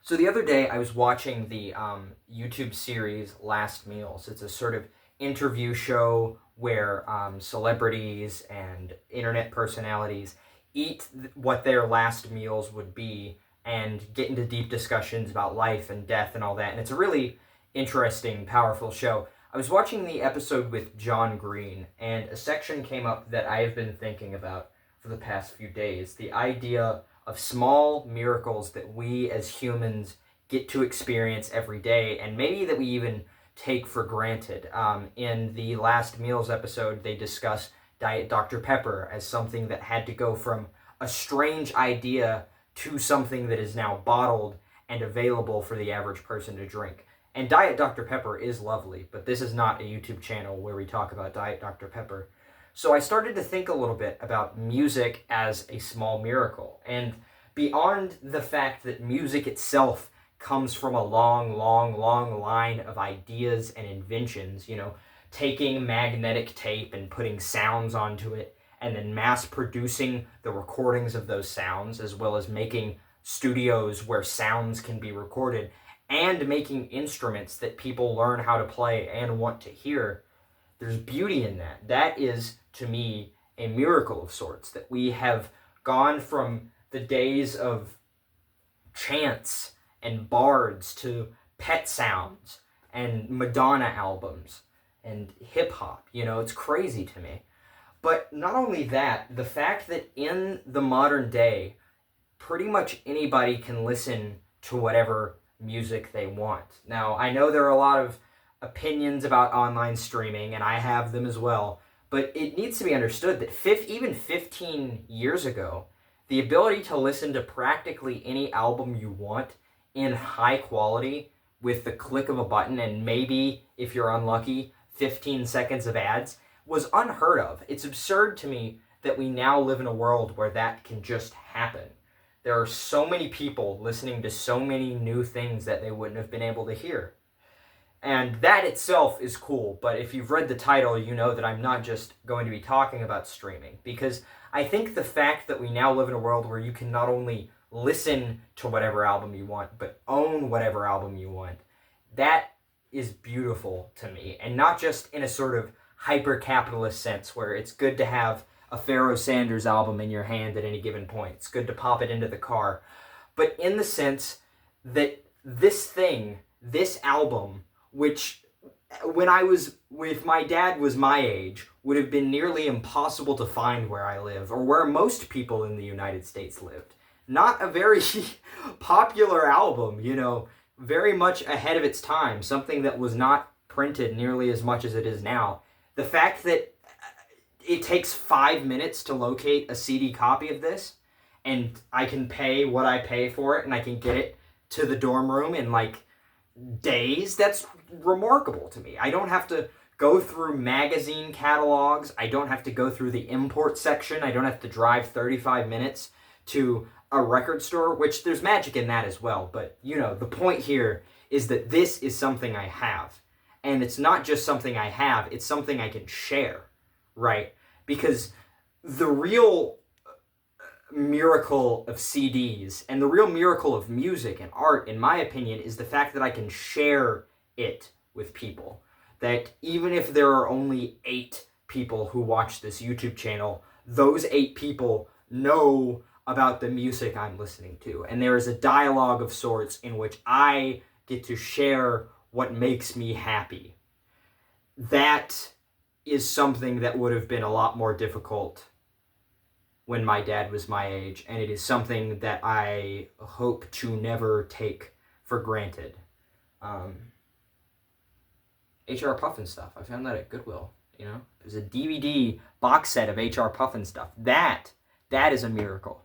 So the other day I was watching the YouTube series Last Meals. It's a sort of interview show where celebrities and internet personalities eat what their last meals would be and get into deep discussions about life and death and all that. And it's a really interesting, powerful show. I was watching the episode with John Green, and a section came up that I have been thinking about for the past few days. The idea of small miracles that we as humans get to experience every day, and maybe that we even take for granted. In the Last Meals episode, they discuss Diet Dr. Pepper as something that had to go from a strange idea to something that is now bottled and available for the average person to drink. And Diet Dr. Pepper is lovely, but this is not a YouTube channel where we talk about Diet Dr. Pepper. So I started to think a little bit about music as a small miracle. And beyond the fact that music itself comes from a long line of ideas and inventions, taking magnetic tape and putting sounds onto it, and then mass producing the recordings of those sounds, as well as making studios where sounds can be recorded, and making instruments that people learn how to play and want to hear. There's beauty in that. That is, to me, a miracle of sorts, that we have gone from the days of chants and bards to pet sounds and Madonna albums and hip-hop. It's crazy to me. But not only that, the fact that in the modern day, pretty much anybody can listen to whatever music they want. Now, I know there are a lot of opinions about online streaming, and I have them as well, but it needs to be understood that even 15 years ago, the ability to listen to practically any album you want in high quality with the click of a button and maybe, if you're unlucky, 15 seconds of ads was unheard of. It's absurd to me that we now live in a world where that can just happen. There are so many people listening to so many new things that they wouldn't have been able to hear. And that itself is cool, but if you've read the title, you know that I'm not just going to be talking about streaming, because I think the fact that we now live in a world where you can not only listen to whatever album you want, but own whatever album you want, that is beautiful to me. And not just in a sort of hyper-capitalist sense where it's good to have a Pharoah Sanders album in your hand at any given point. It's good to pop it into the car. But in the sense that this album, which if my dad was my age, would have been nearly impossible to find where I live, or where most people in the United States lived. Not a very popular album, very much ahead of its time, something that was not printed nearly as much as it is now. The fact that it takes 5 minutes to locate a CD copy of this, and I can pay what I pay for it, and I can get it to the dorm room in days, that's remarkable to me. I don't have to go through magazine catalogs. I don't have to go through the import section. I don't have to drive 35 minutes to a record store, which there's magic in that as well. But, the point here is that this is something I have. And it's not just something I have, it's something I can share, right? Because the real miracle of CDs and the real miracle of music and art, in my opinion, is the fact that I can share it with people. That even if there are only 8 people who watch this YouTube channel, those 8 people know about the music I'm listening to. And there is a dialogue of sorts in which I get to share what makes me happy. That is something that would have been a lot more difficult when my dad was my age, and it is something that I hope to never take for granted. H.R. Pufnstuf, I found that at Goodwill, There's a DVD box set of H.R. Pufnstuf. That is a miracle.